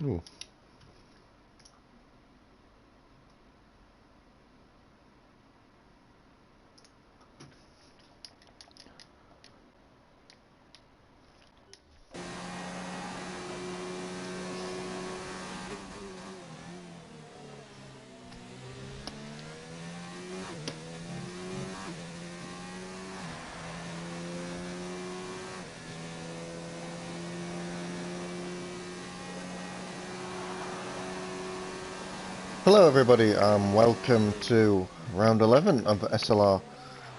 Ooh. Hello everybody and welcome to round 11 of the SLR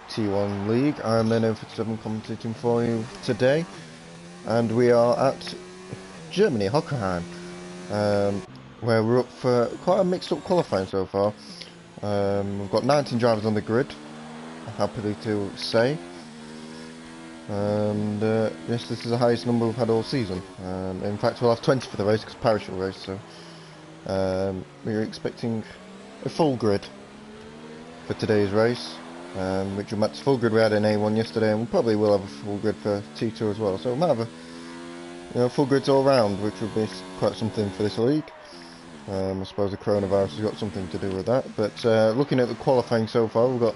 T1 League. I'm the N57 commentating for you today, and we are at Germany, Hockenheim, where we're up for quite a mixed up qualifying so far. We've got 19 drivers on the grid, happily to say, and yes, this is the highest number we've had all season. In fact, we'll have 20 for the race because Parish will race, so we're expecting a full grid for today's race, which will match full grid we had in A1 yesterday, and we probably will have a full grid for T2 as well. So we might have a full grids all round, which would be quite something for this league. I suppose the coronavirus has got something to do with that. But looking at the qualifying so far, we've got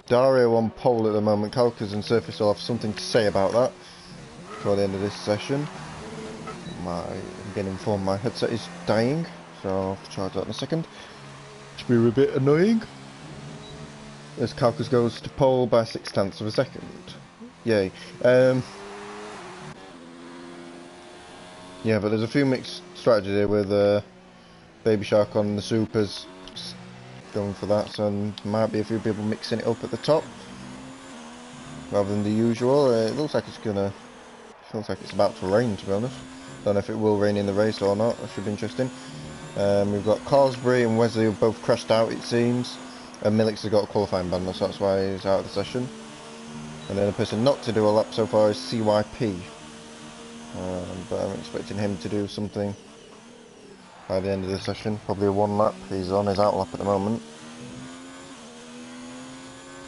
Dario on pole at the moment. Kalkas and Surface will have something to say about that before the end of this session. I'm getting informed my headset is dying, so I'll have to charge that in a second. Which will be a bit annoying. As Kalkas goes to pole by 0.6 of a second. Yay. Yeah, but there's a few mixed strategies here with Baby Shark on the supers going for that, so there might be a few people mixing it up at the top rather than the usual. It looks like feels like it's about to rain, to be honest. Don't know if it will rain in the race or not. That should be interesting. We've got Carsbury and Wesley who both crashed out, it seems. And Millix has got a qualifying ban, so that's why he's out of the session. And then the person not to do a lap so far is CYP. But I'm expecting him to do something by the end of the session. Probably a one lap. He's on his out lap at the moment.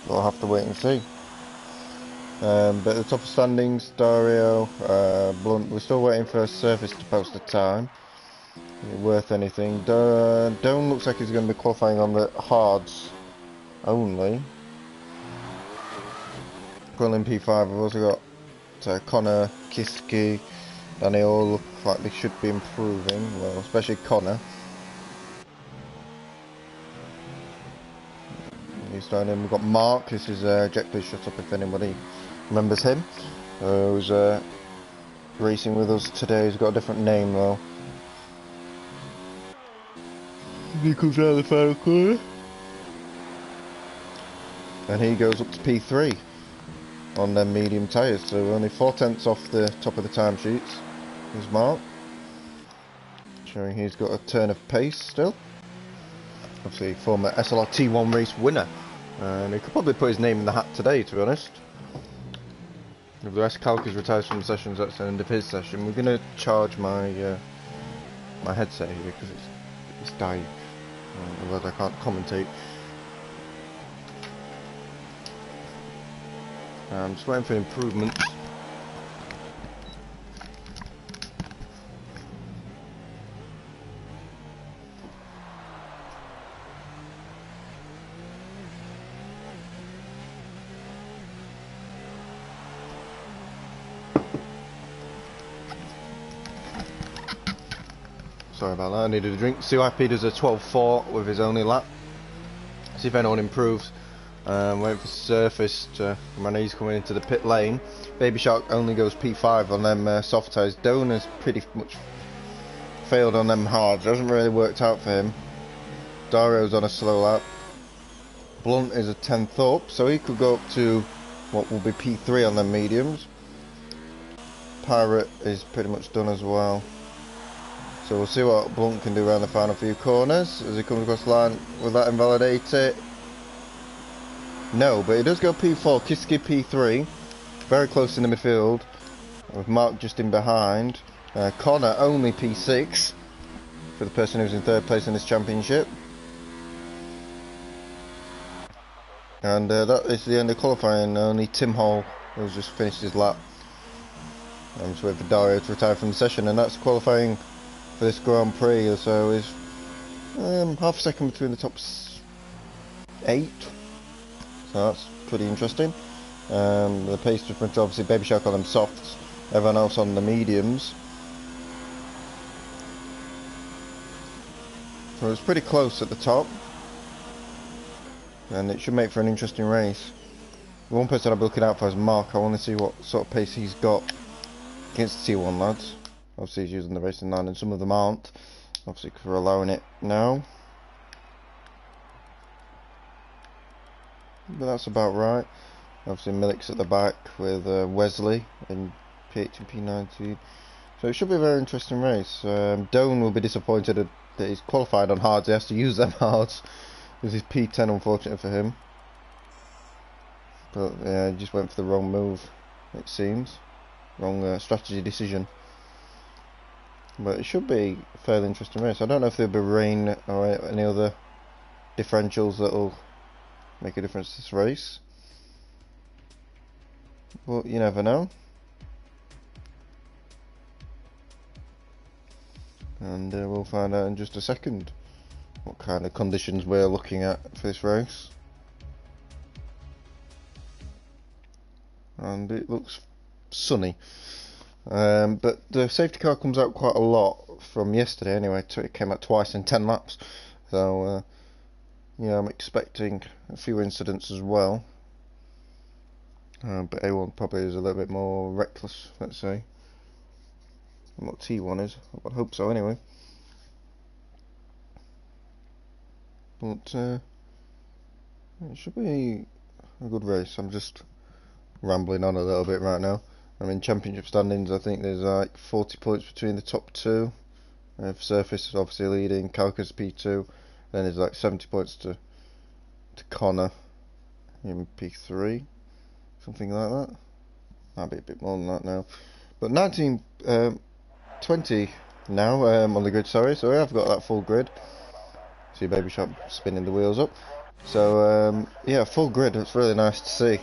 We'll have to wait and see. But at the top of standings, Dario, Blunt, we're still waiting for Surface to post a time. Is it worth anything? Doan looks like he's going to be qualifying on the hards only. Quillen P5, we've also got Connor, Kiski, and they all look like they should be improving, well, especially Connor. He's starting in. We've got Mark, this is Jack, please shut up if anybody remembers him. Who's racing with us today. He's got a different name though. He comes out of the final corner. And he goes up to P3 on them medium tyres, so only 4/10 off the top of the timesheets is Mark. Showing he's got a turn of pace still. Obviously former SLR T1 race winner. And he could probably put his name in the hat today, to be honest. If the rest Kalkas retires from the sessions, that's the end of his session. We're going to charge my my headset here because it's dying. Otherwise I can't commentate. I'm just waiting for improvements. Sorry about that, I needed a drink. CYP does a 12.4 with his only lap. See if anyone improves. Waiting for Surface to, I know he's coming into the pit lane. Baby Shark only goes P5 on them soft tyres. Dona's pretty much failed on them hards. It hasn't really worked out for him. Dario's on a slow lap. Blunt is a 10th up, so he could go up to what will be P3 on them mediums. Pirate is pretty much done as well. So we'll see what Blunt can do around the final few corners as he comes across the line. Will that invalidate it? No, but he does go P4, Kiski P3, very close in the midfield, with Mark just in behind. Connor only P6 for the person who's in third place in this championship. And that is the end of qualifying. Only Tim Hall who's just finished his lap. I'm just waiting for Dario to retire from the session, and that's qualifying for this Grand Prix, so is half a second between the top 8. So that's pretty interesting. The pace difference, obviously Baby Shark on them softs, everyone else on the mediums. So it's pretty close at the top, and it should make for an interesting race. The one person I'm looking out for is Mark. I want to see what sort of pace he's got against the T1 lads. Obviously he's using the racing line and some of them aren't, obviously because we're allowing it now. But that's about right. Obviously Milik's at the back with Wesley in P8 and P19. So it should be a very interesting race. Doan will be disappointed that he's qualified on hards. He has to use them hards. This is P10, unfortunately for him. But yeah, he just went for the wrong move, it seems. Wrong strategy decision. But it should be a fairly interesting race. I don't know if there'll be rain or any other differentials that will make a difference to this race. Well, you never know. And we'll find out in just a second what kind of conditions we're looking at for this race. And it looks sunny. But the safety car comes out quite a lot from yesterday anyway. It came out twice in 10 laps. So yeah, I'm expecting a few incidents as well. But A1 probably is a little bit more reckless, let's say, than what T1 is. I would hope so anyway. But it should be a good race. I'm just rambling on a little bit right now. I'm in championship standings. I think there's like 40 points between the top 2. Surface is obviously leading, Calcas P2. Then there's like 70 points to Connor in P3. Something like that. Might be a bit more than that now. But 20 now on the grid, sorry. So I've got that full grid. See Baby Shark spinning the wheels up. So yeah, full grid. It's really nice to see.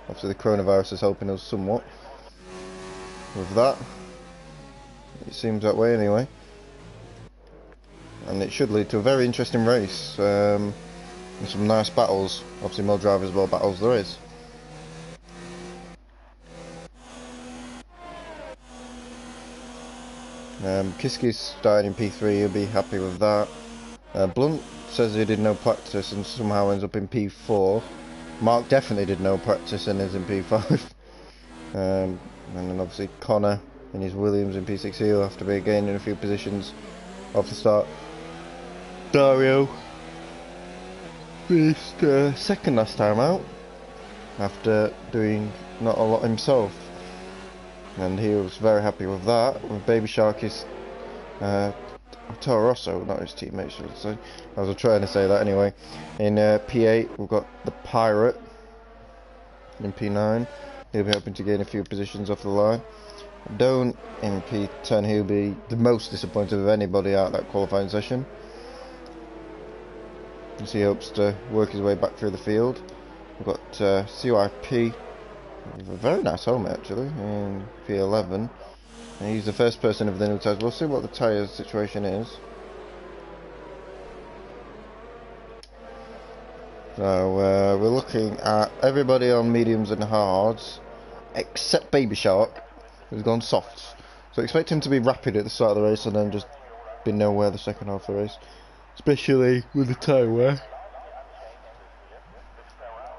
Obviously the coronavirus is helping us somewhat with that. It seems that way anyway. And it should lead to a very interesting race. And some nice battles. Obviously more drivers, more battles there is. Kiski's starting in P3, he'll be happy with that. Blunt says he did no practice and somehow ends up in P4. Mark definitely did no practice and is in P5. And then obviously Connor in his Williams in P6, he'll have to be gaining a few positions off the start. Dario finished second last time out after doing not a lot himself. And he was very happy with that. With Baby Shark is Toro Rosso, not his teammate, should I say. I was trying to say that anyway. In P8 we've got the Pirate in P9. He'll be hoping to gain a few positions off the line. Doan in P10, he'll be the most disappointed of anybody out that qualifying session. As he hopes to work his way back through the field. We've got CYP. A very nice helmet actually in P11. And he's the first person of the new tyres. We'll see what the tyre situation is. So we're looking at everybody on mediums and hards except Baby Shark, who's gone softs. So expect him to be rapid at the start of the race and then just be nowhere the second half of the race. Especially with the tyre wear.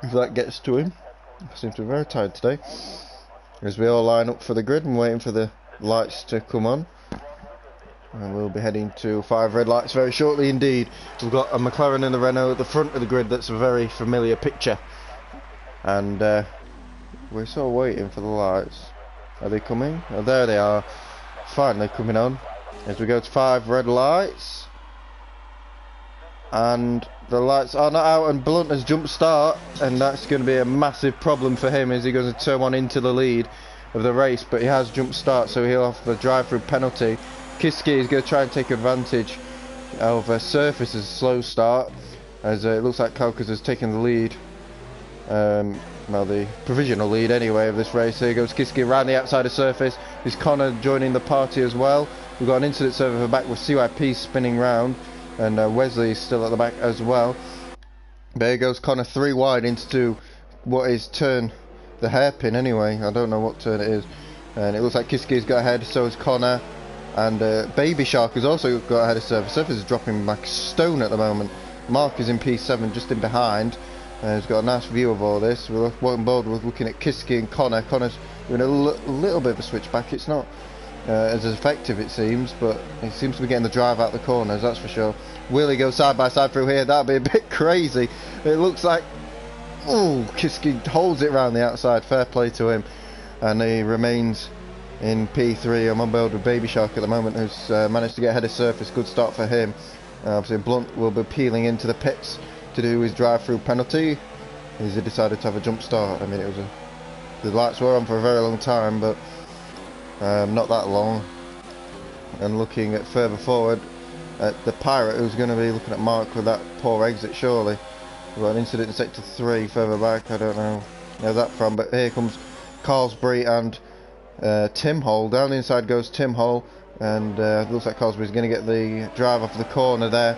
If that gets to him. I seem to be very tired today. As we all line up for the grid and waiting for the lights to come on. And we'll be heading to 5 red lights very shortly indeed. We've got a McLaren and a Renault at the front of the grid. That's a very familiar picture. And we're sort of waiting for the lights. Are they coming? Oh, there they are. Finally coming on. As we go to 5 red lights. And the lights are not out and Blunt has jump start, and that's going to be a massive problem for him as he goes to turn one into the lead of the race. But he has jump start, so he'll have the drive-through penalty. Kiski is going to try and take advantage of Surface's slow start, as it looks like Kalkas has taken the lead. Well, the provisional lead anyway of this race. Here goes Kiski around the outside of Surface. Is Connor joining the party as well? We've got an incident server back with CYP spinning round, and Wesley is still at the back as well. There goes Connor 3 wide into what is turn the hairpin anyway. I don't know what turn it is. And it looks like Kiski's got ahead, so has Connor. And Baby Shark has also got ahead of Surface. Surface is dropping like stone at the moment. Mark is in P7, just in behind. He's got a nice view of all this. We're looking at Kiski and Connor. Connor's doing a little bit of a switchback. It's not as effective, it seems, but he seems to be getting the drive out the corners, that's for sure. Will he go side by side through here? That'd be a bit crazy. It looks like, oh, Kiski holds it round the outside. Fair play to him. And he remains in P3. I'm on board with Baby Shark at the moment, who's managed to get ahead of Surface. Good start for him. Obviously Blunt will be peeling into the pits to do his drive-through penalty. He's decided to have a jump start. I mean, it was the lights were on for a very long time, but not that long. And looking at further forward at the Pirate, who's going to be looking at Mark with that poor exit, surely. We've got an incident in sector 3 further back. I don't know where that from, but here comes Carlsbury and Tim Hole. Down the inside goes Tim Hole, and it looks like Carlsbury's going to get the drive off the corner there.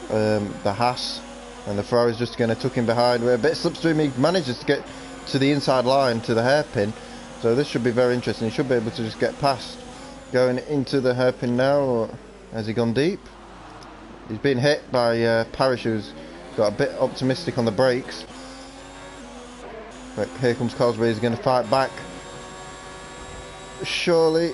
The Haas and the Ferrari's just going to tuck him behind. We're a bit slipstream. He manages to get to the inside line, to the hairpin, so this should be very interesting. He should be able to just get past. Going into the hairpin now, or has he gone deep? He's been hit by Parrish, who's got a bit optimistic on the brakes. But here comes Cosby. He's going to fight back, surely.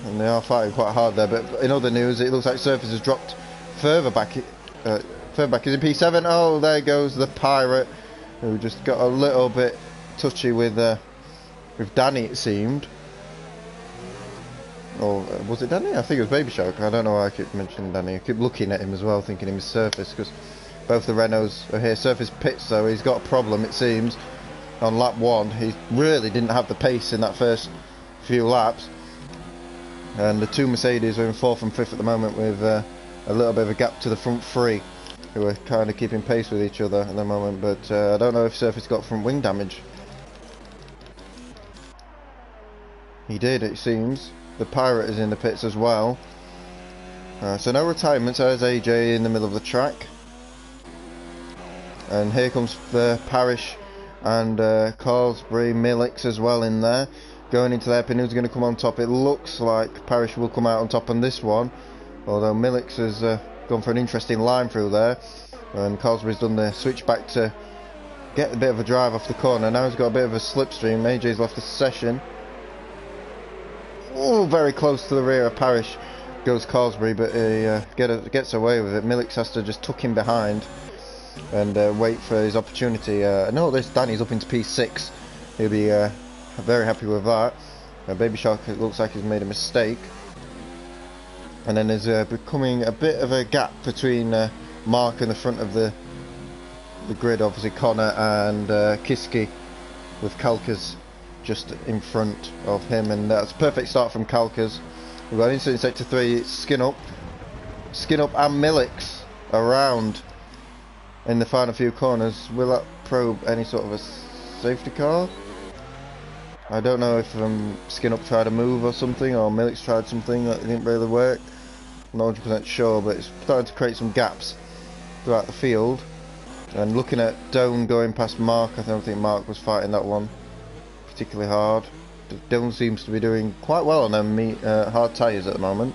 And they are fighting quite hard there, but in other news, it looks like Surface has dropped further back. Further back is in P7. Oh, there goes the Pirate, who just got a little bit touchy with Danny, it seemed. Or was it Danny? I think it was Baby Shark. I don't know why I keep mentioning Danny. I keep looking at him as well, thinking he was Surface, because both the Renaults are here. Surface pits, though. He's got a problem, it seems, on lap 1. He really didn't have the pace in that first few laps. And the two Mercedes are in 4th and 5th at the moment, with a little bit of a gap to the front 3, who are kind of keeping pace with each other at the moment. But I don't know if Surface got front wing damage. He did, it seems. The Pirate is in the pits as well. So no retirements. There's AJ in the middle of the track. And here comes the Parrish and Carlsbury, Millix as well in there. Going into their pin, who's going to come on top? It looks like Parrish will come out on top on this one, although Millix has gone for an interesting line through there, and Carlsbury's done the switch back to get a bit of a drive off the corner. Now he's got a bit of a slipstream. AJ's left the session. Oh, very close to the rear of Parrish goes Carlsbury, but he gets away with it. Millix has to just tuck him behind and wait for his opportunity. No, this Danny's up into P6. He'll be very happy with that. Baby Shark, it looks like he's made a mistake. And then there's becoming a bit of a gap between Mark and the front of the grid, obviously Connor and Kiski, with Kalkas just in front of him. And that's a perfect start from Kalkas. We've got incident sector 3, it's Skin Up and Millix around in the final few corners. Will that probe any sort of a safety car? I don't know if Skin Up tried a move or something, or Millix tried something that didn't really work. I'm not 100% sure, but it's starting to create some gaps throughout the field. And looking at Doan going past Mark, I don't think Mark was fighting that one particularly hard. Doan seems to be doing quite well on them hard tyres at the moment.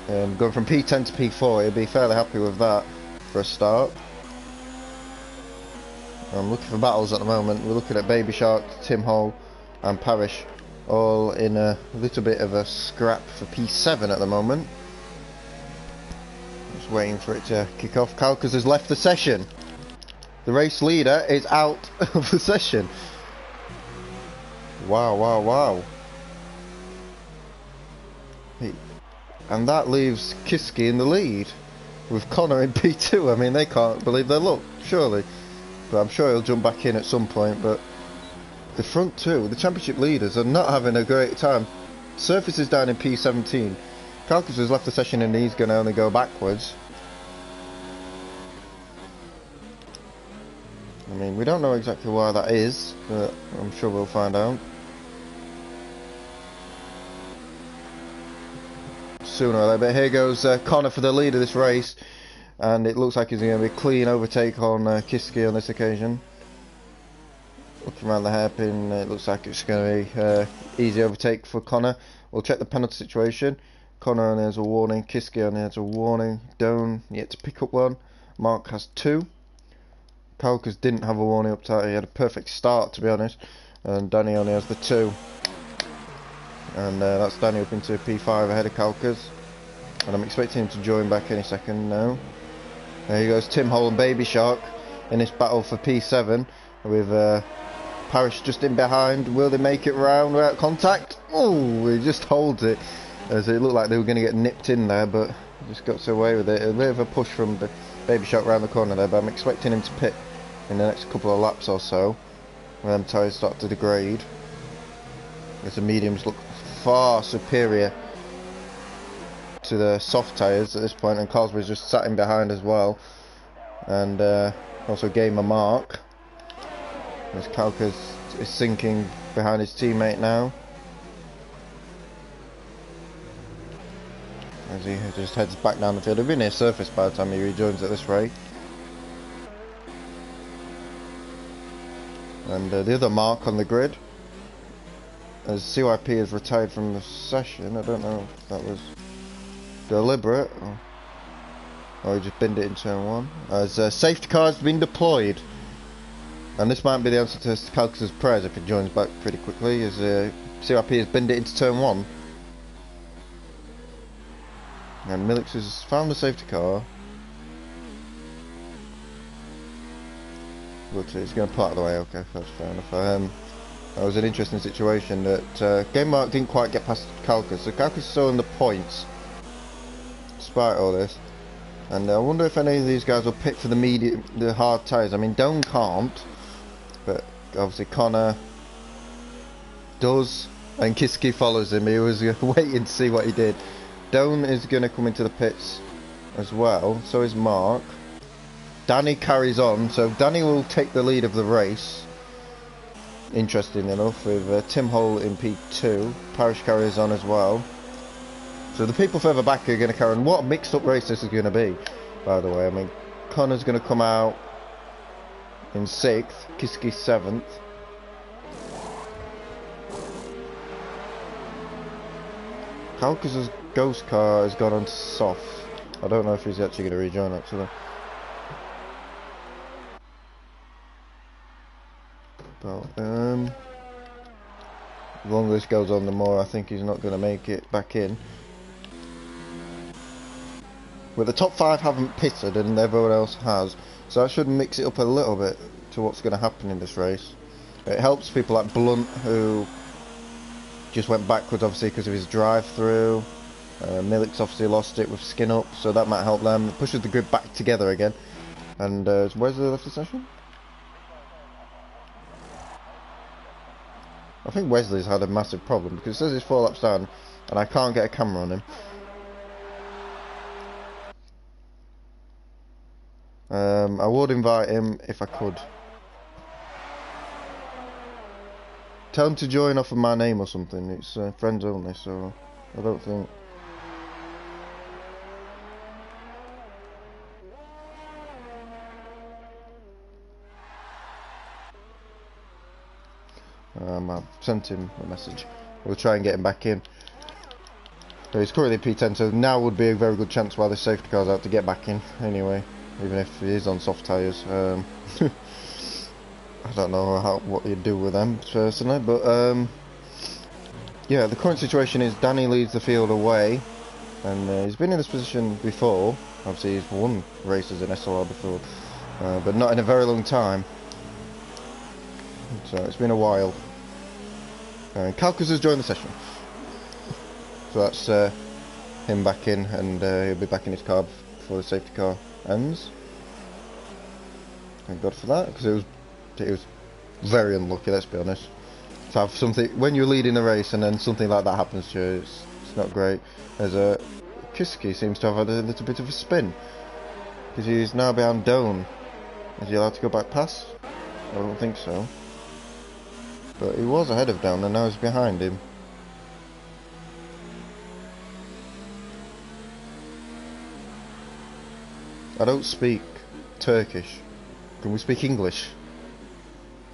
Going from P10 to P4, he'll be fairly happy with that for a start. I'm looking for battles at the moment. We're looking at Baby Shark, Tim Hole and Parrish, all in a little bit of a scrap for P7 at the moment. Just waiting for it to kick off. Kalkas has left the session. The race leader is out of the session. Wow, wow, wow. And that leaves Kiski in the lead, with Connor in P2. I mean, they can't believe their luck, surely. But I'm sure he'll jump back in at some point. But the front two, the championship leaders, are not having a great time. Surface is down in P17. Kalkas has left the session and he's going to only go backwards. I mean, we don't know exactly why that is, but I'm sure we'll find out sooner or later. But here goes Connor for the lead of this race, and it looks like he's going to be a clean overtake on Kiski on this occasion. Looking around the hairpin, it looks like it's going to be easy overtake for Connor. We'll check the penalty situation. Connor only has a warning, Kiski only has a warning, Doan yet to pick up one, Mark has 2. Kalkas didn't have a warning up top, he had a perfect start to be honest, and Danny only has the 2. And that's Danny up into P5 ahead of Kalkas, and I'm expecting him to join back any second now. There he goes, Tim Hole and Baby Shark in this battle for P7 with Parrish just in behind. Will they make it round without contact? Oh, he just holds it, as it looked like they were going to get nipped in there, but just got away with it. A bit of a push from the Baby Shark round the corner there, but I'm expecting him to pit in the next couple of laps or so when them tyres start to degrade, as the mediums look far superior to the soft tyres at this point, and Cosby's just sat in behind as well, and also gained a mark as Kalkas is sinking behind his teammate now, as he just heads back down the field. He'll be near surface by the time he rejoins at this rate. And the other mark on the grid, as CYP has retired from the session. I don't know if that was deliberate or he just binned it in turn 1. As safety car has been deployed, and this might be the answer to Kalkas' prayers if it joins back pretty quickly, as CYP has binned it into turn 1. And Millix has found the safety car, but he's going to pull out of the way. Okay, that's fair enough. That was an interesting situation that Game Mark didn't quite get past Kalkas, so Kalkas is still in the points despite all this. And I wonder if any of these guys will pick for the hard tyres. I mean, Doan can't, but obviously Connor does, and Kiski follows him. He was waiting to see what he did. Doan is going to come into the pits as well, so is Mark. Danny carries on, so Danny will take the lead of the race, interesting enough, with Tim Hole in P2. Parrish carries on as well. So the people further back are going to carry on. What a mixed up race this is going to be, by the way. I mean, Connor's going to come out in 6th, Kiski 7th. Kalkas' ghost car has gone on soft. I don't know if he's actually going to rejoin actually. But the longer this goes on, the more I think he's not going to make it back in. But the top 5 haven't pitted and everyone else has, so that should mix it up a little bit to what's going to happen in this race. It helps people like Blunt, who just went backwards obviously because of his drive-through. Millix obviously lost it with skin up, so that might help them. It pushes the grid back together again. And has Wesley left the session? I think Wesley's had a massive problem because it says he's 4 laps down and I can't get a camera on him. I would invite him if I could. Tell him to join off of my name or something. It's friends only, so I don't think. I've sent him a message. We'll try and get him back in. So he's currently P10, so now would be a very good chance while the safety car's out to get back in anyway, even if he is on soft tyres. I don't know what you'd do with them personally, but yeah, the current situation is Danny leads the field away, and he's been in this position before. Obviously he's won races in SLR before, but not in a very long time. So it's been a while. Kalkas has joined the session, so that's him back in, and he'll be back in his car before the safety car ends. Thank God for that, because it was very unlucky, let's be honest, to have something when you're leading the race and then something like that happens to you. It's not great. As Kiski seems to have had a little bit of a spin because he's now behind Doan. Is he allowed to go back past? I don't think so. But he was ahead of Down and now he's behind him. I don't speak Turkish. Can we speak English?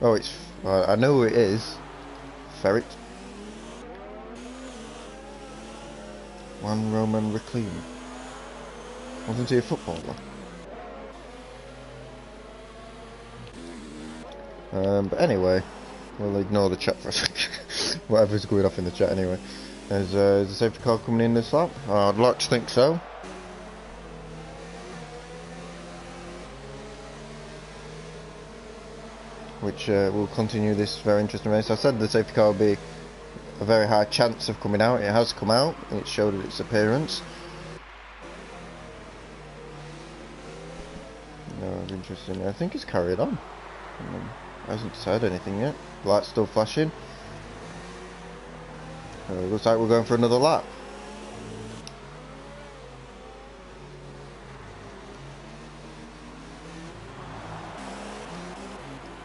Oh, it's... I know it is. Ferret. One Roman Reclaim. Wasn't he a footballer? But anyway, we'll ignore the chat for a second. Whatever's going off in the chat anyway. Is the safety car coming in this lap? I'd like to think so. Which will continue this very interesting race. I said the safety car will be a very high chance of coming out. It has come out, and it showed its appearance. No, interesting. I think it's carried on. Hasn't said anything yet. Light's still flashing. Looks like we're going for another lap.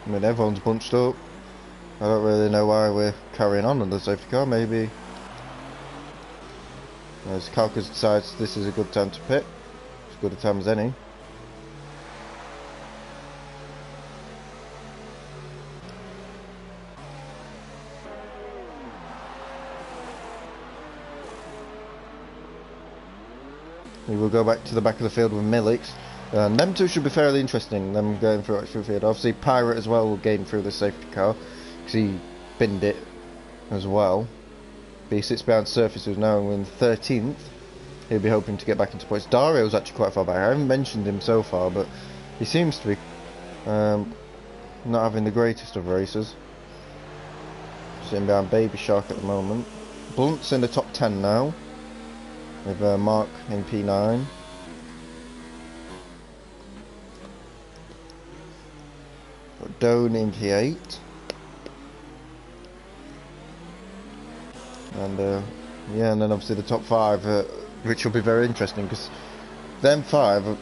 I mean, everyone's bunched up. I don't really know why we're carrying on the safety car. Maybe as Kalkas decides this is a good time to pit. As good a time as any. We will go back to the back of the field with Millix. Them two should be fairly interesting, them going through actual field. Obviously Pirate as well will gain through the safety car, because he binned it as well. But he sits behind Surface, who's now in 13th. He'll be hoping to get back into points. Dario's actually quite far back. I haven't mentioned him so far, but he seems to be not having the greatest of races. Sitting behind Baby Shark at the moment. Blunt's in the top 10 now, with Mark in P9. Doan in P8, and yeah, and then obviously the top 5, which will be very interesting, because them 5,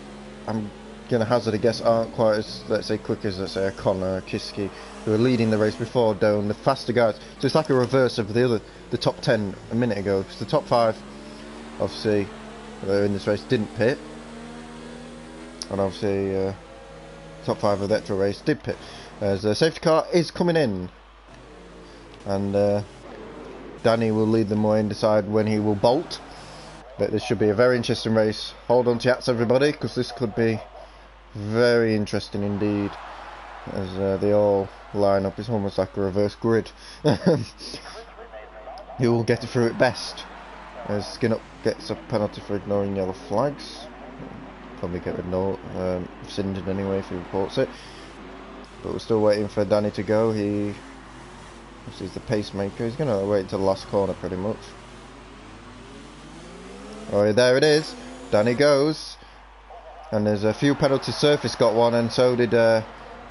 I'm gonna hazard a guess, aren't quite as, let's say, quick as, let's say, a Connor, a Kiski, who are leading the race before Doan, the faster guys. So it's like a reverse of the top 10 a minute ago, because the top 5, obviously, in this race didn't pit, and obviously top 5 of the actual race did pit. As the safety car is coming in, and Danny will lead them away and decide when he will bolt. But this should be a very interesting race. Hold on to your hats, everybody, because this could be very interesting indeed, as they all line up. It's almost like a reverse grid. Who will get it through it best? As Skin Up gets a penalty for ignoring yellow flags. Probably get rescinded anyway if he reports it. But we're still waiting for Danny to go. This is the pacemaker. He's going to wait until the last corner pretty much. Oh, there it is. Danny goes. And there's a few penalties. Surface got one, and so did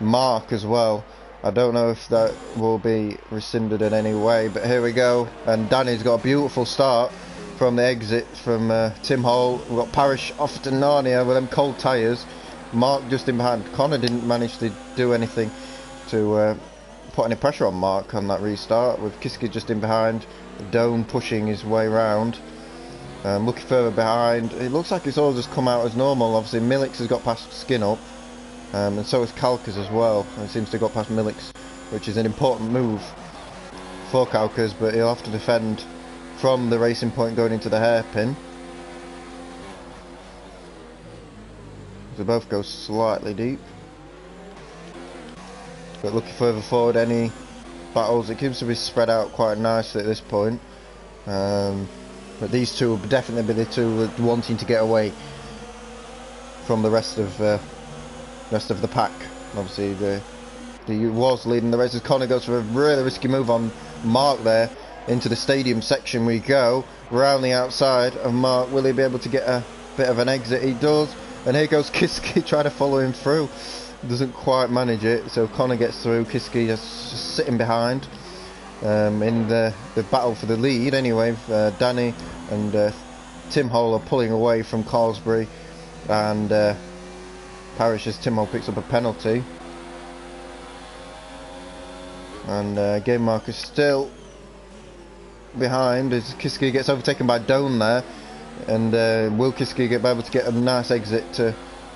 Mark as well. I don't know if that will be rescinded in any way, but here we go. And Danny's got a beautiful start from the exit from Tim Hole. We've got Parrish off to Narnia with them cold tyres. Mark just in behind. Connor didn't manage to do anything to put any pressure on Mark on that restart, with Kiski just in behind. Doan pushing his way round. Looking further behind. It looks like it's all just come out as normal. Obviously Millix has got past Skin Up, and so has Kalkas as well. It seems to have got past Millix, which is an important move for Kalkas, but he'll have to defend from the racing point going into the hairpin. They both go slightly deep. But looking further forward, any battles, it seems to be spread out quite nicely at this point. But these two will definitely be the two wanting to get away from the rest of the pack. Obviously, he was leading the race as Connor goes for a really risky move on Mark there. Into the stadium section we go, round the outside of Mark. Will he be able to get a bit of an exit? He does. And here goes Kiski trying to follow him through. Doesn't quite manage it, so Connor gets through. Kiski just sitting behind in the battle for the lead. Anyway, Danny and Tim Hole are pulling away from Carlsbury, and Parrish as Tim Hole picks up a penalty. And game marker still behind as Kiski gets overtaken by Doan there. And will Kiski be able to get a nice exit to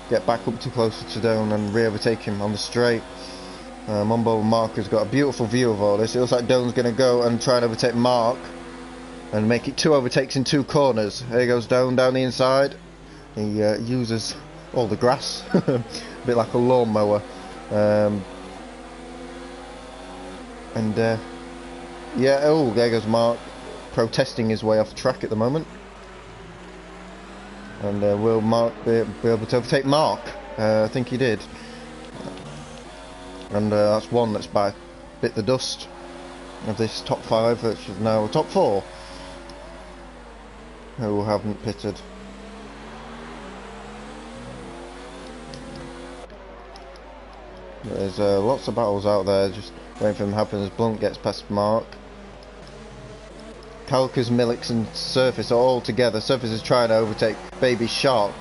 get back up too closer to Doan and re-overtake him on the straight? Onboard Mark has got a beautiful view of all this. It looks like Doan's going to go and try and overtake Mark and make it 2 overtakes in 2 corners. Here goes Doan down the inside. He uses all the grass, a bit like a lawnmower. Yeah, oh, there goes Mark, protesting his way off track at the moment. And will Mark be able to overtake Mark? I think he did. And that's one that's bit the dust of this top 5, which is now top 4 who haven't pitted. There's lots of battles out there, just waiting for them to happen as Blunt gets past Mark. Kalkas, Millix and Surface are all together. Surface is trying to overtake Baby Shark,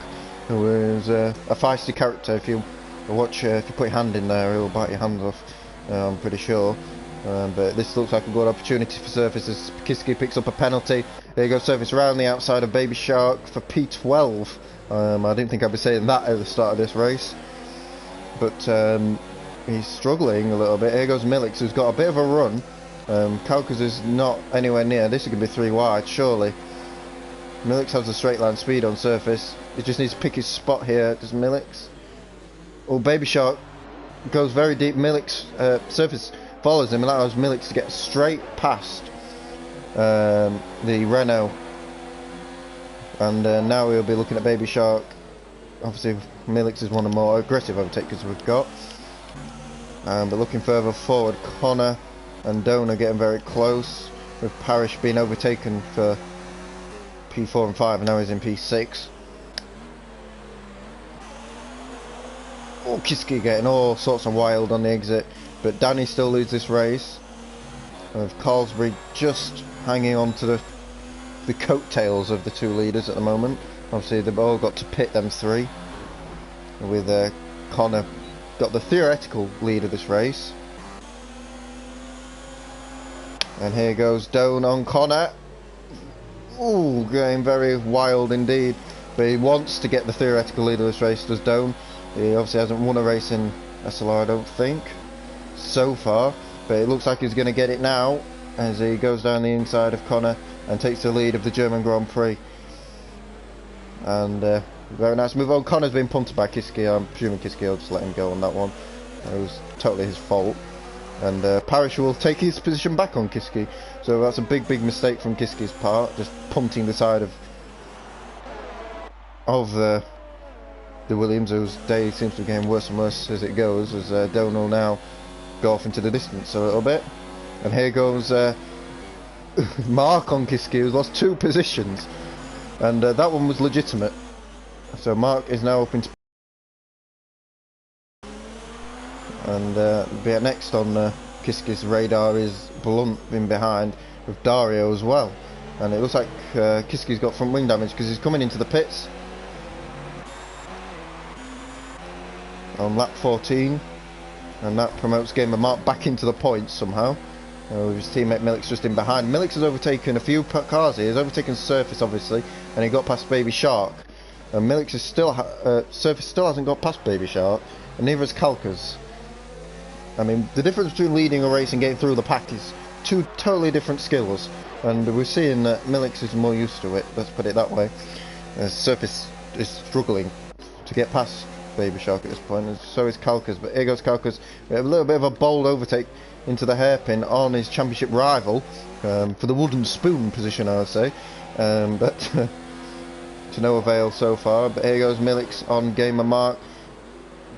who is a feisty character. If you watch, if you put your hand in there, he'll bite your hands off, I'm pretty sure. But this looks like a good opportunity for Surface as Kiski picks up a penalty. There you go, Surface round the outside of Baby Shark for P12. I didn't think I'd be saying that at the start of this race. But he's struggling a little bit. Here goes Millix, who's got a bit of a run. Kalkas is not anywhere near. This is going to be 3 wide, surely. Millix has the straight line speed on Surface. He just needs to pick his spot here. Does Millix? Oh, Baby Shark goes very deep. Millix, Surface follows him and allows Millix to get straight past the Renault. And now we'll be looking at Baby Shark. Obviously, Millix is one of the more aggressive overtakers we've got. But looking further forward, Connor and Doan are getting very close, with Parrish being overtaken for P4 and 5, and now he's in P6. Oh, Kiski getting all sorts of wild on the exit, but Danny still leads this race, with Carlsbury just hanging on to the coattails of the 2 leaders at the moment. Obviously they've all got to pit, them 3, with Connor got the theoretical lead of this race. And here goes Doan on Connor. Ooh, going very wild indeed. But he wants to get the theoretical lead of this race, does Doan. He obviously hasn't won a race in SLR, I don't think, so far. But it looks like he's going to get it now, as he goes down the inside of Connor and takes the lead of the German Grand Prix. And very nice move on. Connor's been punted by Kiski. I'm presuming Kiski will just let him go on that one. It was totally his fault. And Parrish will take his position back on Kiski. So that's a big mistake from Kiski's part, just punting the side of the Williams, whose day seems to be getting worse and worse as it goes, as Doan will now go off into the distance a little bit. And here goes Mark on Kiski, who's lost 2 positions. And that one was legitimate. So Mark is now up into... And next on Kiski's radar is Blunt in behind, with Dario as well. And it looks like Kiski's got front wing damage because he's coming into the pits on lap 14. And that promotes Gamer Mark back into the points somehow. With his teammate Millix just in behind. Millix has overtaken a few cars here. He's overtaken Surface, obviously, and he got past Baby Shark. And Millix is still... Surface still hasn't got past Baby Shark, and neither has Kalkas. I mean, the difference between leading a race and getting through the pack is 2 totally different skills. And we're seeing that Millix is more used to it, let's put it that way. Surface is struggling to get past Baby Shark at this point, and so is Kalkas. But here goes Kalkas. We have a little bit of a bold overtake into the hairpin on his championship rival, for the wooden spoon position, I would say, but to no avail so far. But here goes Millix on Gamer Mark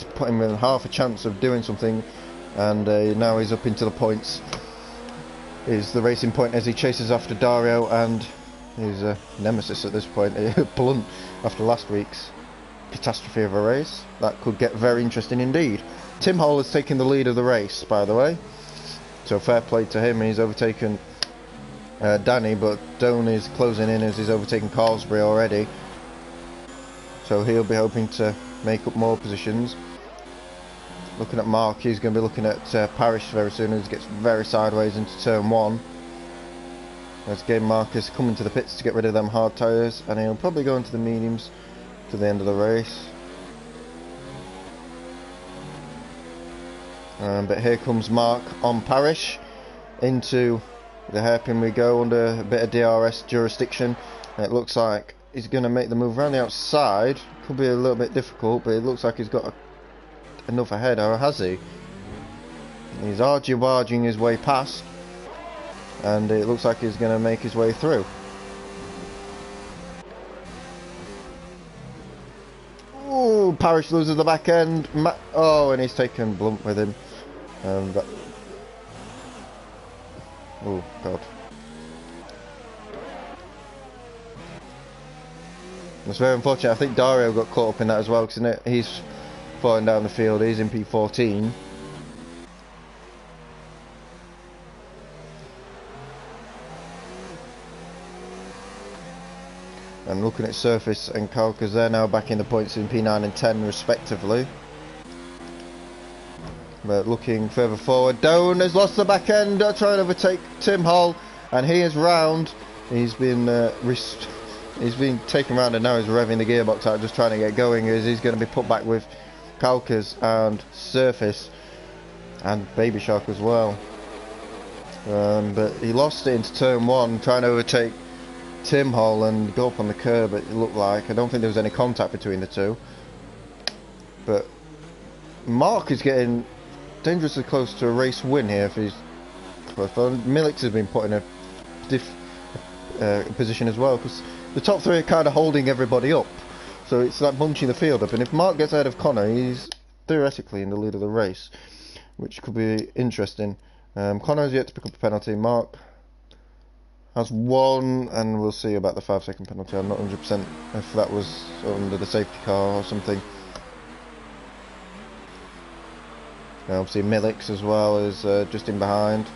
to put him in half a chance of doing something, and now he's up into the points. Is the racing point as he chases after Dario and his nemesis at this point, Blunt, after last week's catastrophe of a race. That could get very interesting indeed. Tim Hall has taken the lead of the race, by the way. So fair play to him. He's overtaken Danny, but Doan is closing in as he's overtaken Carlsbury already. So he'll be hoping to make up more positions. Looking at Mark, he's going to be looking at Parish very soon as he gets very sideways into turn 1. As again, Marcus coming to the pits to get rid of them hard tyres, and he'll probably go into the mediums to the end of the race. But here comes Mark on Parish. Into the hairpin we go, under a bit of DRS jurisdiction. And it looks like he's going to make the move around the outside. Could be a little bit difficult, but it looks like he's got enough ahead, or has he? He's argy-barging his way past, and it looks like he's going to make his way through. Oh, Parish loses the back end. Oh, and he's taken Blunt with him. Oh, God. It's very unfortunate. I think Dario got caught up in that as well, because he's falling down the field. He's in P14. And looking at Surface and Carl, because they're now back in the points in P9 and 10 respectively. But looking further forward, Doan has lost the back end, trying to overtake Tim Hall, and he is round. He's been taken round, and now he's revving the gearbox out, just trying to get going, as he's going to be put back with Kalkas and Surface and Baby Shark as well. But he lost it into turn 1, trying to overtake Tim Hall and go up on the curb. It looked like, I don't think there was any contact between the two. But Mark is getting dangerously close to a race win here if he's close. Millix has been put in a position as well, because the top 3 are kind of holding everybody up, so it's like bunching the field up. And if Mark gets ahead of Connor, he's theoretically in the lead of the race, which could be interesting. Connor has yet to pick up a penalty. Mark has one, and we'll see about the 5-second penalty. I'm not 100% if that was under the safety car or something. Obviously Millix as well is just in behind,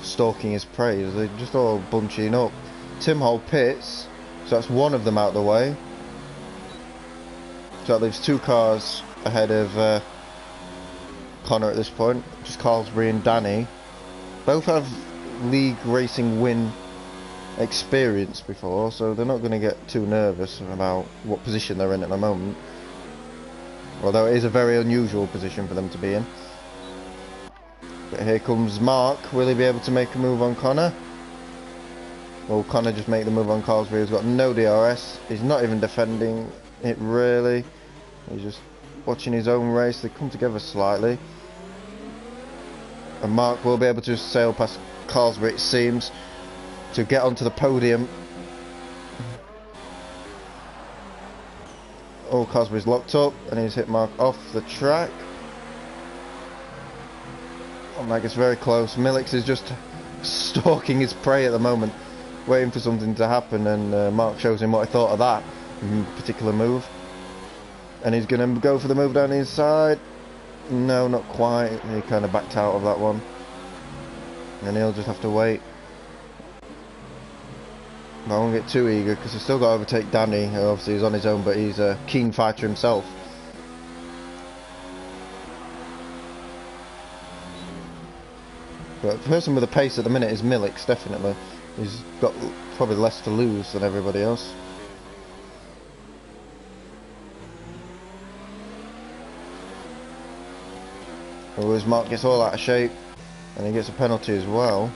stalking his prey. They're just all bunching up. Tim Hall pits, so that's one of them out of the way. So that leaves 2 cars ahead of Connor at this point, just Carlsbury and Danny. Both have league racing win experience before, so they're not going to get too nervous about what position they're in at the moment. Although it is a very unusual position for them to be in. But here comes Mark. Will he be able to make a move on Connor? Will Connor just make the move on Carlsbury, who's got no DRS? He's not even defending it really. He's just watching his own race. They come together slightly. And Mark will be able to sail past Carlsbury, it seems, to get onto the podium. Oh, Carlsbury's locked up, and he's hit Mark off the track. Oh, Mike gets very close. Millix is just stalking his prey at the moment, waiting for something to happen, and Mark shows him what he thought of that particular move. And he's going to go for the move down the inside. No, not quite. He kind of backed out of that one. And he'll just have to wait. But I won't get too eager, because he's still got to overtake Danny, who obviously is on his own, but he's a keen fighter himself. But the person with the pace at the minute is Millix, definitely. He's got probably less to lose than everybody else. Whereas Mark gets all out of shape, and he gets a penalty as well.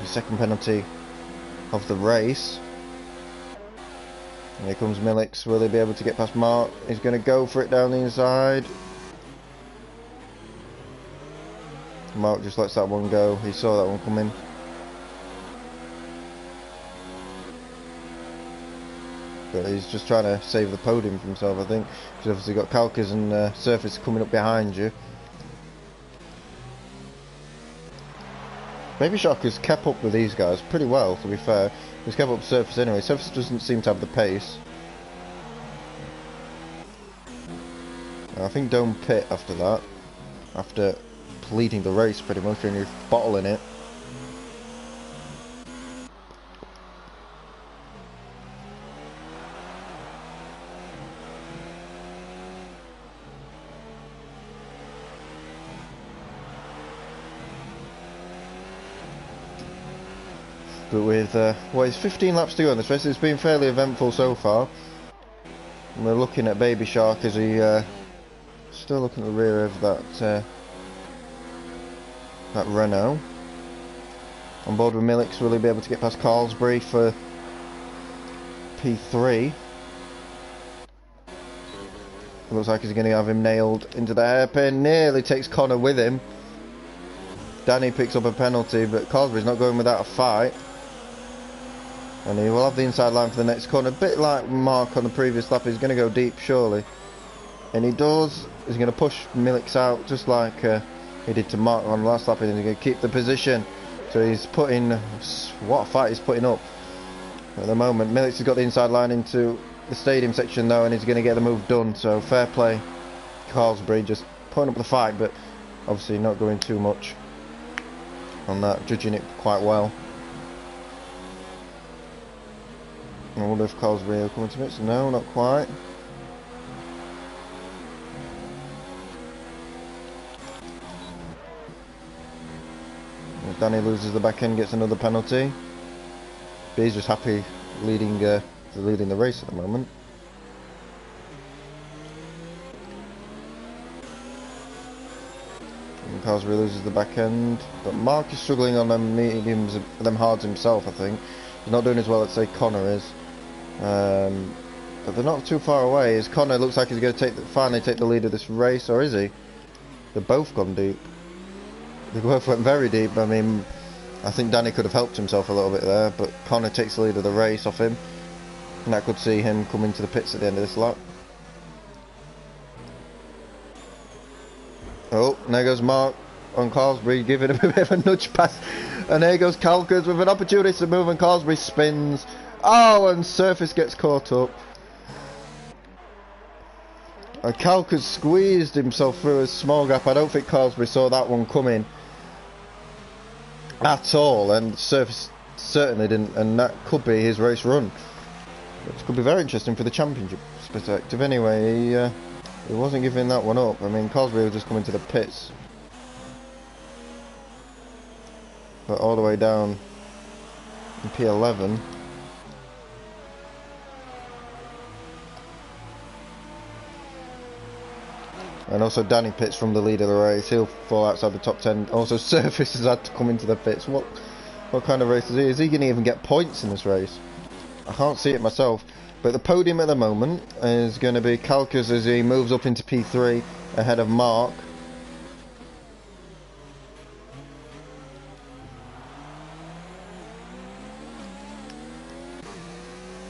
The second penalty of the race. And here comes Millix. Will he be able to get past Mark? He's going to go for it down the inside. Mark just lets that one go. He saw that one coming. But he's just trying to save the podium for himself, I think. Because obviously got Kalkas and Surface coming up behind you. Baby Shark has kept up with these guys pretty well, to be fair. He's kept up Surface anyway. Surface doesn't seem to have the pace. I think don't pit after that. After leading the race pretty much, and you're bottling it. But with, well, it's 15 laps to go in this race. It's been fairly eventful so far. And we're looking at Baby Shark as he, still looking at the rear of that Renault. On board with Millix, will he be able to get past Carlsbury for P3? Looks like he's going to have him nailed into the hairpin. Nearly takes Connor with him. Danny picks up a penalty, but Carlsbury's not going without a fight. And he will have the inside line for the next corner. A bit like Mark on the previous lap, he's going to go deep, surely. And he does. He's going to push Millix out, just like he did to Mark on the last lap, and he's going to keep the position. So he's putting, what a fight he's putting up at the moment. Millix has got the inside line into the stadium section though, and he's going to get the move done. So fair play, Carlsbury, just putting up the fight, but obviously not going too much on that, judging it quite well. I wonder if Carlsbury will come into mix. No, not quite. Danny loses the back end, gets another penalty. But he's just happy leading the race at the moment. And Carlsbury loses the back end, but Mark is struggling on them mediums, them hards himself. I think he's not doing as well as say Connor is. But they're not too far away. As Connor looks like he's going to finally take the lead of this race, or is he? They've both gone deep. They both went very deep. I mean, I think Danny could have helped himself a little bit there, but Connor takes the lead of the race off him, and that could see him come into the pits at the end of this lap. Oh, and there goes Mark on Carlsbury, giving him a bit of a nudge pass, and there goes Calkers with an opportunity to move, and Carlsbury spins. Oh, and Surface gets caught up. And Calkers squeezed himself through a small gap. I don't think Carlsbury saw that one coming at all, and Surface certainly didn't, and that could be his race run, which could be very interesting for the championship perspective. Anyway, he wasn't giving that one up. I mean, Carlsbury was just coming to the pits, but all the way down in P11. And also Danny pits from the lead of the race. He'll fall outside the top 10. Also Surface has had to come into the pits. What kind of race is he? Is he going to even get points in this race? I can't see it myself. But the podium at the moment is going to be Calkers as he moves up into P3 ahead of Mark.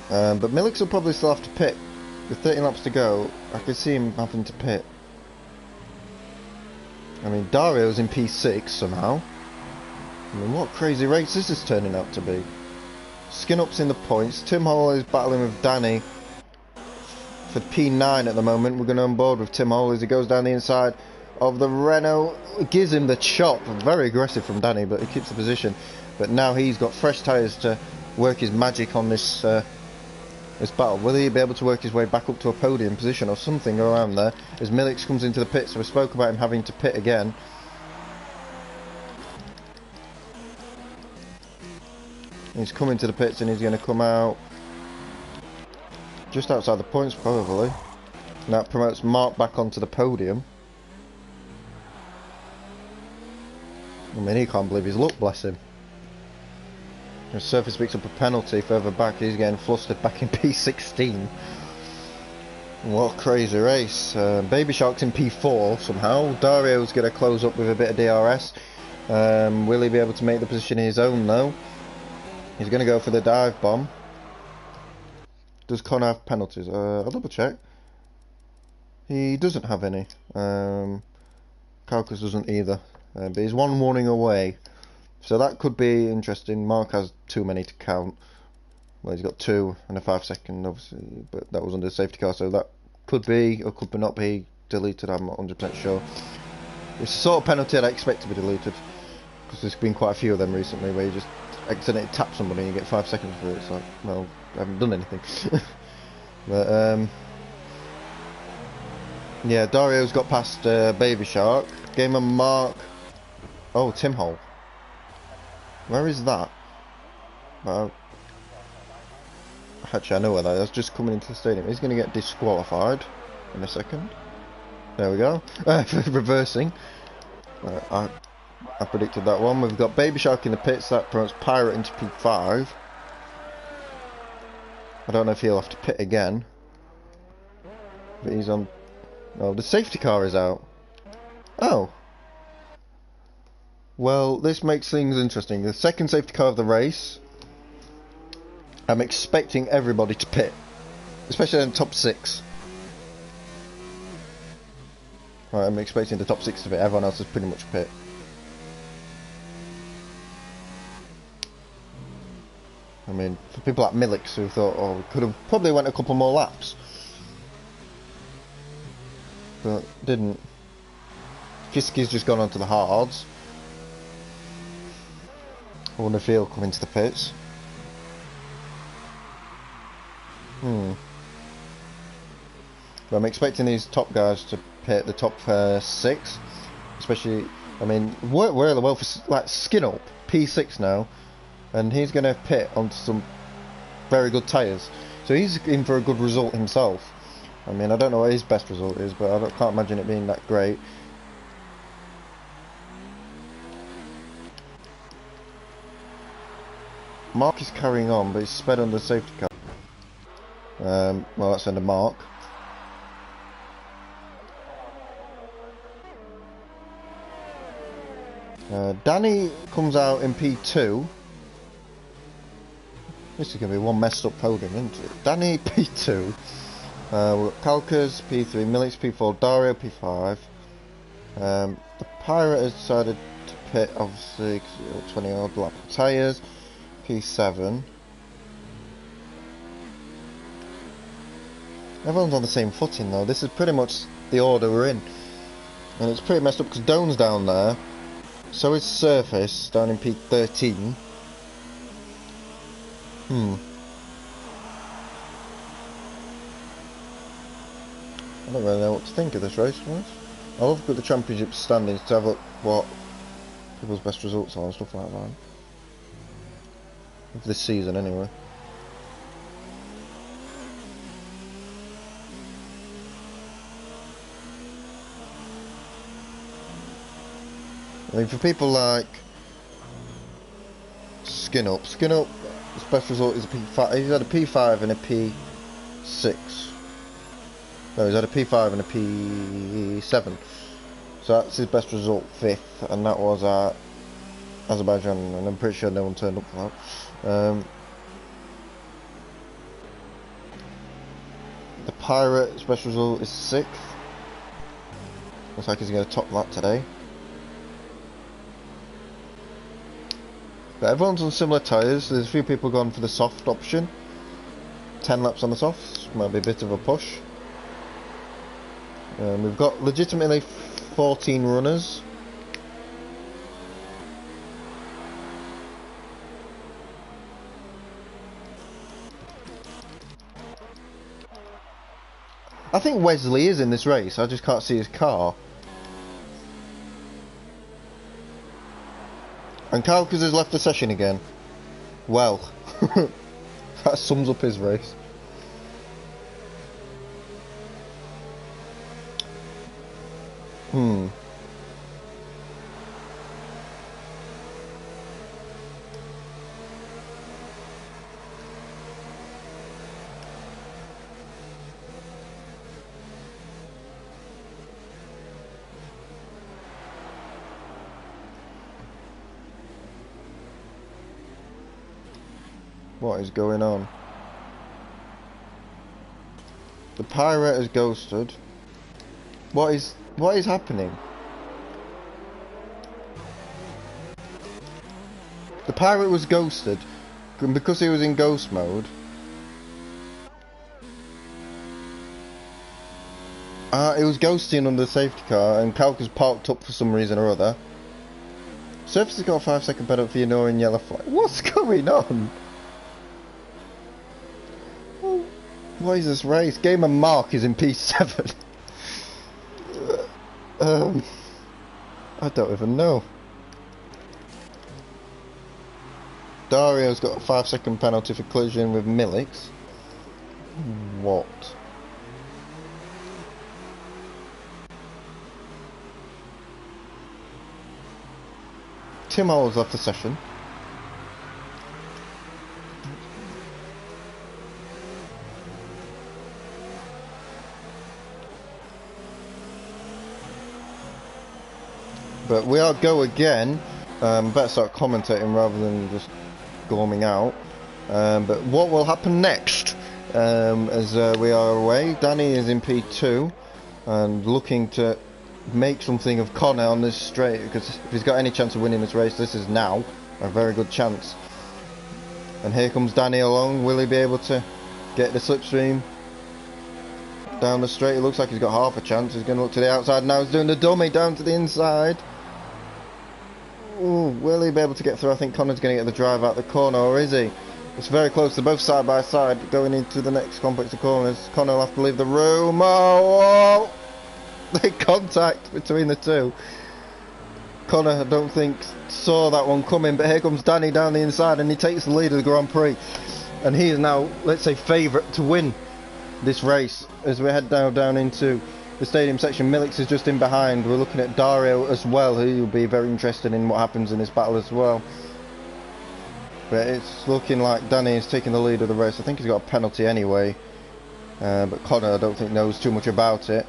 But Millix will probably still have to pit. With 13 laps to go, I could see him having to pit. I mean, Dario's in P6 somehow. I mean, what crazy race this is turning out to be. Skin Up's in the points. Tim Hall is battling with Danny for P9 at the moment. We're going to onboard with Tim Hall as he goes down the inside of the Renault. It gives him the chop. Very aggressive from Danny, but he keeps the position. But now he's got fresh tyres to work his magic on this battle. Will he be able to work his way back up to a podium position or something around there as Millix comes into the pit? So we spoke about him having to pit again. He's coming to the pits and he's going to come out just outside the points probably. And that promotes Mark back onto the podium. I mean, he can't believe his luck, bless him. The Surface picks up a penalty further back. He's getting flustered back in P16. What a crazy race. Baby Shark's in P4 somehow. Dario's going to close up with a bit of DRS. Will he be able to make the position his own though? He's going to go for the dive bomb. Does Connor have penalties? I'll double check. He doesn't have any. Calcus doesn't either. But he's one warning away. So that could be interesting. Mark has too many to count. Well, he's got 2 and a 5 second, obviously, but that was under the safety car, so that could be or could not be deleted. I'm not 100% sure. It's the sort of penalty I'd expect to be deleted, because there's been quite a few of them recently where you just accidentally tap somebody and you get 5 seconds for it. It's like, well, I haven't done anything. But yeah, Dario's got past Baby Shark. Game of Mark. Oh, Tim Hole. Where is that? Actually, I know where that is. Just coming into the stadium. He's going to get disqualified in a second. There we go. Reversing. I predicted that one. We've got Baby Shark in the pits. That promotes Pirate into P5. I don't know if he'll have to pit again. But he's on... Oh, the safety car is out. Oh. Well, this makes things interesting. The second safety car of the race. I'm expecting everybody to pit. Especially in the top 6. Right, I'm expecting the top 6 to pit. Everyone else is pretty much pit. I mean, for people like Millix who thought, oh, we could have probably went a couple more laps. But didn't. Kiski's just gone onto the hards. I wonder if he'll come into the pits. But I'm expecting these top guys to pit the top 6. Especially, I mean, we're well for, like, Skin Up, P6 now. And he's going to pit onto some very good tyres. So he's in for a good result himself. I mean, I don't know what his best result is, but I can't imagine it being that great. Mark is carrying on, but he's sped under safety car. Well, that's under Mark. Danny comes out in P2. This is going to be one messed up podium, isn't it? Danny P2. We've got Kalkas P3, Millix P4, Dario P5. The Pirate has decided to pit, obviously, because he's got 20 odd lap tyres. P7. Everyone's on the same footing though. This is pretty much the order we're in. And it's pretty messed up because Doan's down there. So is Surface down in P13. I don't really know what to think of this race, guys. I'll look at the championship standings to have a look what people's best results are and stuff like that. Of this season, anyway. I mean, for people like Skin Up, his best result is a P5. He's had a P5 and a P6. No, he's had a P5 and a P7. So that's his best result, 5th, and that was at Azerbaijan, and I'm pretty sure no one turned up for that. The Pirate special result is 6th. Looks like he's going to top that today. But everyone's on similar tyres. There's a few people gone for the soft option. 10 laps on the softs. Might be a bit of a push. We've got legitimately 14 runners. I think Wesley is in this race. I just can't see his car. And Kalkas has left the session again. Well, that sums up his race. What is going on? The Pirate has ghosted. What is happening? The Pirate was ghosted, and because he was in ghost mode, it was ghosting under the safety car, and Kalkas parked up for some reason or other. Surface has got a 5-second penalty for ignoring yellow flag. What's going on? What is this race? Game and Mark is in P7. I don't even know. Dario's got a 5-second penalty for collision with Millix. What? Tim Hall's left the session. But we are go again. Better start commentating rather than just gorming out. But what will happen next? As we are away, Danny is in P2 and looking to make something of Connor on this straight, because if he's got any chance of winning this race, this is now a very good chance. And here comes Danny along. Will he be able to get the slipstream down the straight? It looks like he's got half a chance. He's going to look to the outside now. He's doing the dummy down to the inside. Ooh, will he be able to get through? I think Connor's going to get the drive out the corner, or is he? It's very close. They're both side by side going into the next complex of corners. Connor will have to leave the room. Oh, the contact between the two. Connor, I don't think, saw that one coming, but here comes Danny down the inside and he takes the lead of the Grand Prix. And he is now, let's say, favourite to win this race. As we head down into the stadium section, Millix is just in behind. We're looking at Dario as well, who will be very interested in what happens in this battle as well. But it's looking like Danny is taking the lead of the race. I think he's got a penalty anyway. But Connor, I don't think, knows too much about it.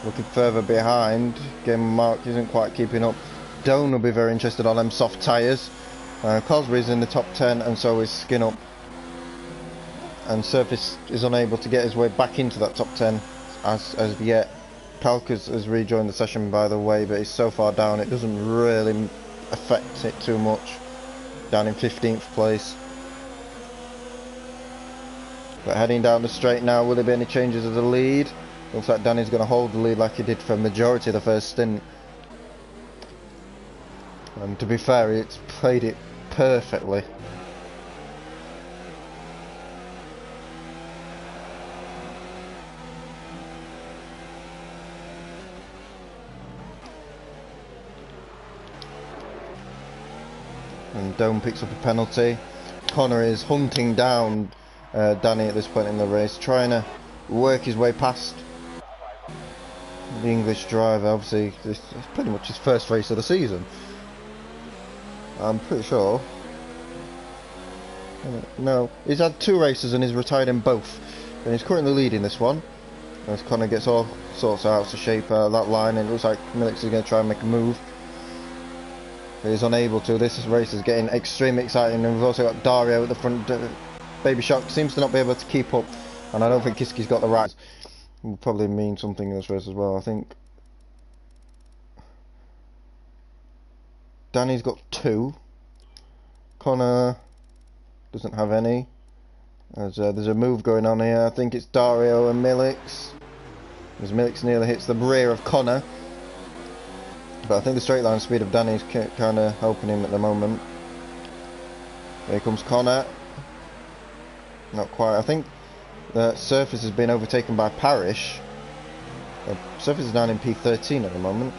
Looking further behind, Game Mark isn't quite keeping up. Doan will be very interested on them soft tyres. Cosby's in the top 10 and so is Skin Up. And Surface is unable to get his way back into that top 10 as yet. Kalkas has rejoined the session, by the way, but he's so far down it doesn't really affect it too much. Down in 15th place. But heading down the straight now, will there be any changes of the lead? Looks like Danny's going to hold the lead like he did for a majority of the first stint. And to be fair, it's played it perfectly. And Dome picks up a penalty. Connor is hunting down Danny at this point in the race, trying to work his way past the English driver. Obviously, this is pretty much his first race of the season. I'm pretty sure. No, he's had 2 races and he's retired in both. And he's currently leading this one. As Connor gets all sorts out to shape that line, and it looks like Millix is going to try and make a move. But he's unable to. This race is getting extremely exciting, and we've also got Dario at the front. Baby Shark seems to not be able to keep up, and I don't think Kiski's got the right. Will probably mean something in this race as well. I think Danny's got 2. Connor doesn't have any. There's a move going on here. I think it's Dario and Millix. As Millix nearly hits the rear of Connor. But I think the straight line speed of Danny is kind of helping him at the moment. Here comes Connor. Not quite. I think the Surface has been overtaken by Parrish. Surface is down in P13 at the moment.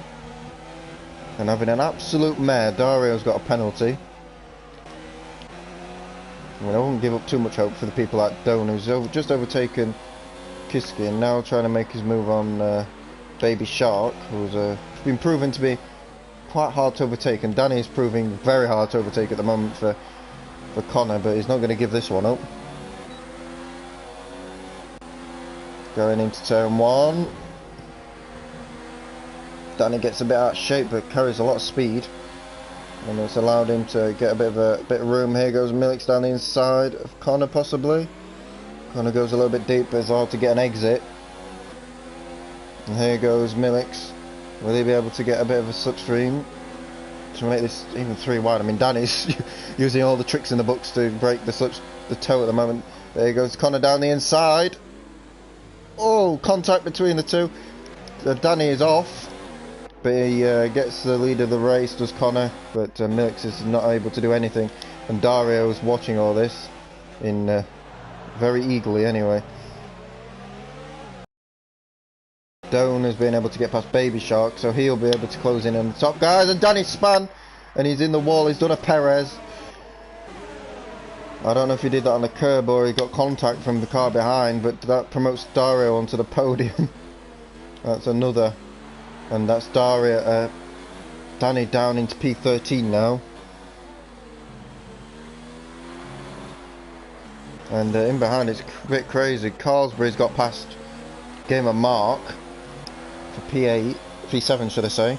And having an absolute mare. Dario's got a penalty. I mean, I wouldn't give up too much hope for the people like Doan, who's just overtaken Kiski and now trying to make his move on Baby Shark, who's been proven to be quite hard to overtake. And Danny is proving very hard to overtake at the moment for Connor, but he's not going to give this one up. Going into turn 1. Danny gets a bit out of shape but carries a lot of speed, and it's allowed him to get a bit of room. Here goes Millix down the inside of Connor, possibly. Connor goes a little bit deep, but it's hard to get an exit. And here goes Millix. Will he be able to get a bit of a slipstream to make this even 3 wide? I mean, Danny's using all the tricks in the books to break the toe at the moment. There goes Connor down the inside. Oh, contact between the two. Danny is off, but he gets the lead of the race, does Connor, but Millix is not able to do anything, and Dario is watching all this in very eagerly anyway. Doan has been able to get past Baby Shark, so he'll be able to close in on the top guys, and Danny spun, and he's in the wall. He's done a Perez, I don't know if he did that on the curb or he got contact from the car behind, but that promotes Dario onto the podium. That's another. And that's Danny down into P13 now. And in behind it's a bit crazy. Carlsbury's got past Gamer Mark for P8, P7 should I say.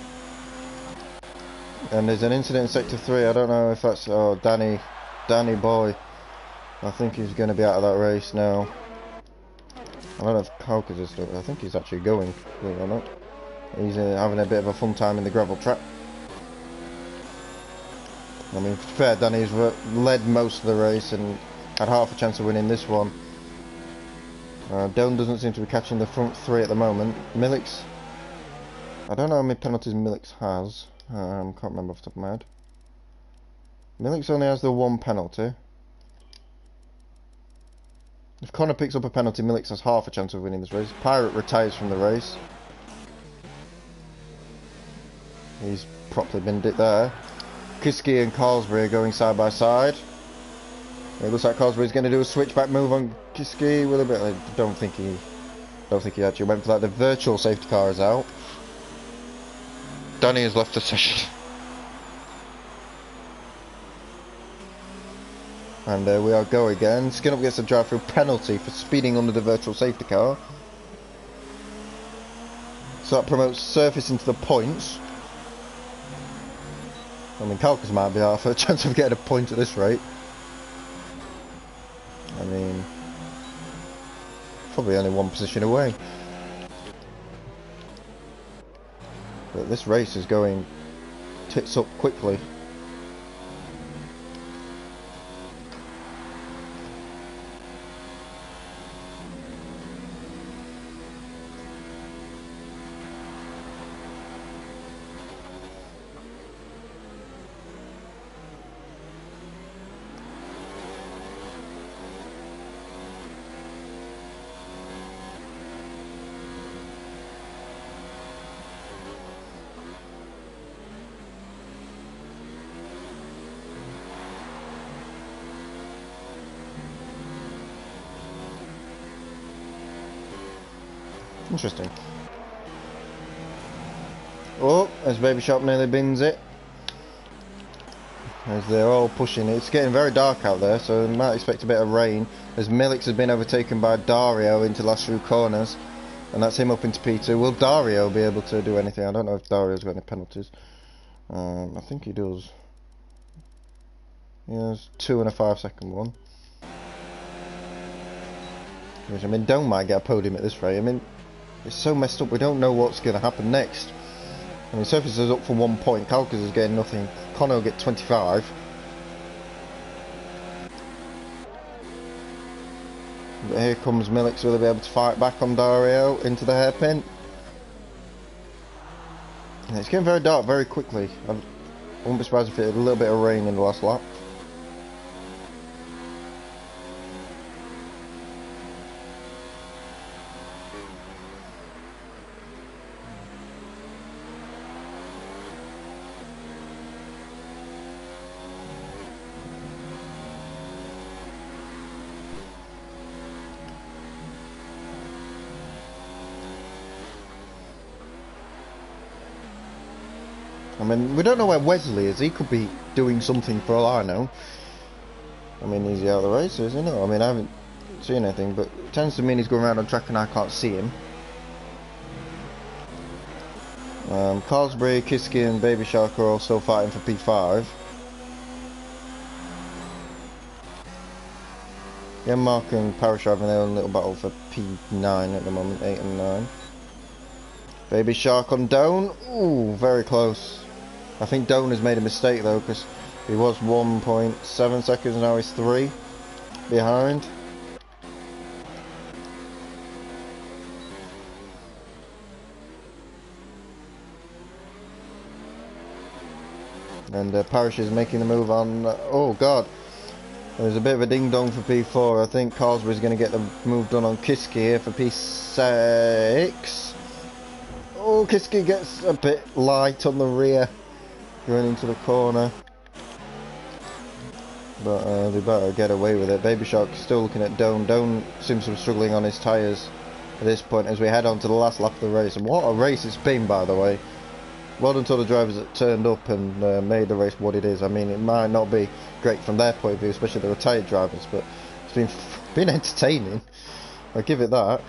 And there's an incident in Sector 3, I don't know if that's, oh, Danny boy. I think he's going to be out of that race now. I don't know if Calcas is still, I think he's actually going, believe it or not. He's having a bit of a fun time in the gravel trap. I mean, to be fair, Danny's led most of the race and had half a chance of winning this one. Doan doesn't seem to be catching the front three at the moment. Millix, I don't know how many penalties Millix has. Can't remember off the top of my head. Millix only has the one penalty. If Connor picks up a penalty, Millix has half a chance of winning this race. Pirate retires from the race. He's properly binned it there. Kiski and Carlsbury are going side by side. It looks like Carlsbury's going to do a switchback move on Kiski with a bit. I don't think he actually went for that. The virtual safety car is out. Danny has left the session. And we are go again. Skinnup gets a drive-through penalty for speeding under the virtual safety car. So that promotes Surface into the points. I mean, Calcas might be half a chance of getting a point at this rate. I mean, probably only one position away. But this race is going tits up quickly. Interesting. Oh, as Baby Shark nearly bins it. As they're all pushing it. It's getting very dark out there, so we might expect a bit of rain. As Millix has been overtaken by Dario into last few corners. And that's him up into P2. Will Dario be able to do anything? I don't know if Dario's got any penalties. I think he does. He has 2 and a 5-second one. Which, I mean, Doan might get a podium at this rate. I mean, it's so messed up, we don't know what's going to happen next. I mean, Surface is up for 1 point, Calcas is getting nothing, Connor will get 25. But here comes Millix, will they be able to fight back on Dario into the hairpin? And it's getting very dark very quickly. I wouldn't be surprised if it had a little bit of rain in the last lap. I mean, we don't know where Wesley is. He could be doing something for all I know. I mean, is he out of the race, isn't he? I mean, I haven't seen anything, but it tends to mean he's going around on track and I can't see him. Carlsbury, Kiski and Baby Shark are all still fighting for P5. Yeah, Mark and Parish are having their own little battle for P9 at the moment, 8 and 9. Baby Shark on Doan. Ooh, very close. I think Doan has made a mistake though, because he was 1.7 seconds, now he's 3 behind. And Parish is making the move on. Oh god, there's a bit of a ding dong for P4. I think Carlsbury's going to get the move done on Kiski here for P6. Oh, Kiski gets a bit light on the rear going into the corner. but they better get away with it. Baby Shark's still looking at Doan. Doan seems to be struggling on his tyres at this point as we head on to the last lap of the race. And what a race it's been, by the way. Well done to the drivers that turned up and made the race what it is. I mean, it might not be great from their point of view, especially the retired drivers, but it's been entertaining. I'll give it that.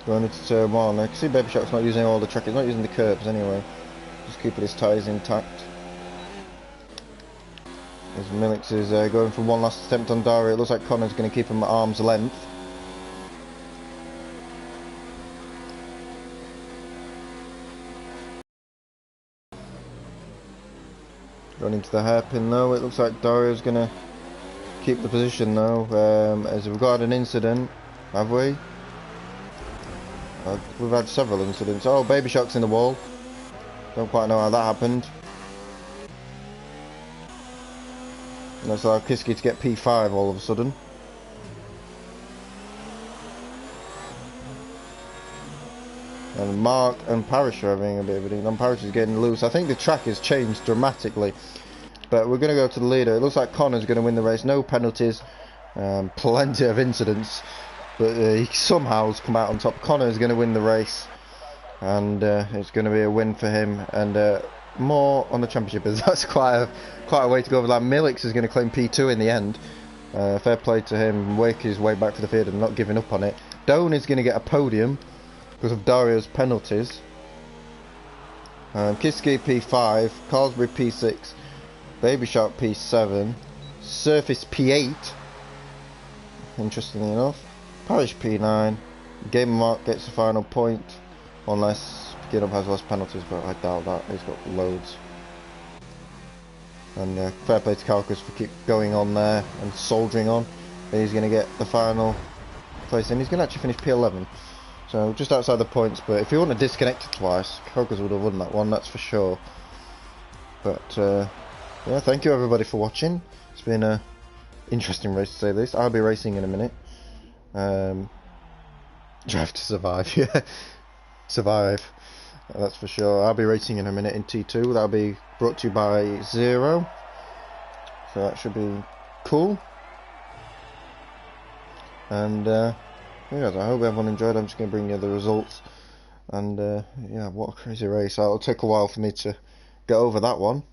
Going into turn one. I can see Baby Shark's not using all the track, he's not using the curbs anyway. Just keeping his tyres intact. As Millix is going for one last attempt on Dario. It looks like Connor's going to keep him at arm's length. Going into the hairpin though. It looks like Dario's going to keep the position though. As we've got an incident, have we? We've had several incidents. Oh, Baby Shark's in the wall. Don't quite know how that happened. And that's allowed Kiski to get P5 all of a sudden. And Mark and Parish are having a bit of a ding dong. Parish is getting loose. I think the track has changed dramatically. But we're going to go to the leader. It looks like Connor's going to win the race. No penalties. Plenty of incidents. But he somehow has come out on top. Connor is going to win the race. And it's going to be a win for him. And more on the championship, as that's quite a way to go over that. Millix is going to claim P2 in the end. Fair play to him, wake his way back to the field and not giving up on it. Doan is going to get a podium because of Dario's penalties. Kiski P5, Carlsbury P6, Baby Shark P7, Surface P8, interestingly enough, Parish P9, Gamer Mark gets the final point, unless Get Up has less penalties, but I doubt that. He's got loads. And fair play to Calcus for keep going on there and soldiering on. He's going to get the final place in. He's going to actually finish P11. So just outside the points, but if he wouldn't have disconnected twice, Calcus would have won that one, that's for sure. But yeah, thank you everybody for watching. It's been an interesting race to say the least. I'll be racing in a minute. Drive to survive, yeah. Survive. That's for sure. I'll be racing in a minute in T2. That'll be brought to you by Zero. So that should be cool. And yeah, I hope everyone enjoyed. I'm just going to bring you the results. And yeah, what a crazy race. It'll take a while for me to get over that one.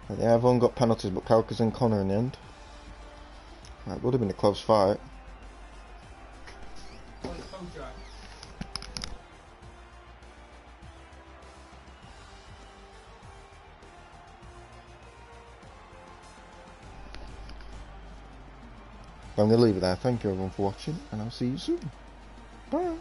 But yeah, everyone got penalties but Calcus and Connor in the end. It would have been a close fight. I'm going to leave it there. Thank you everyone for watching, and I'll see you soon. Bye.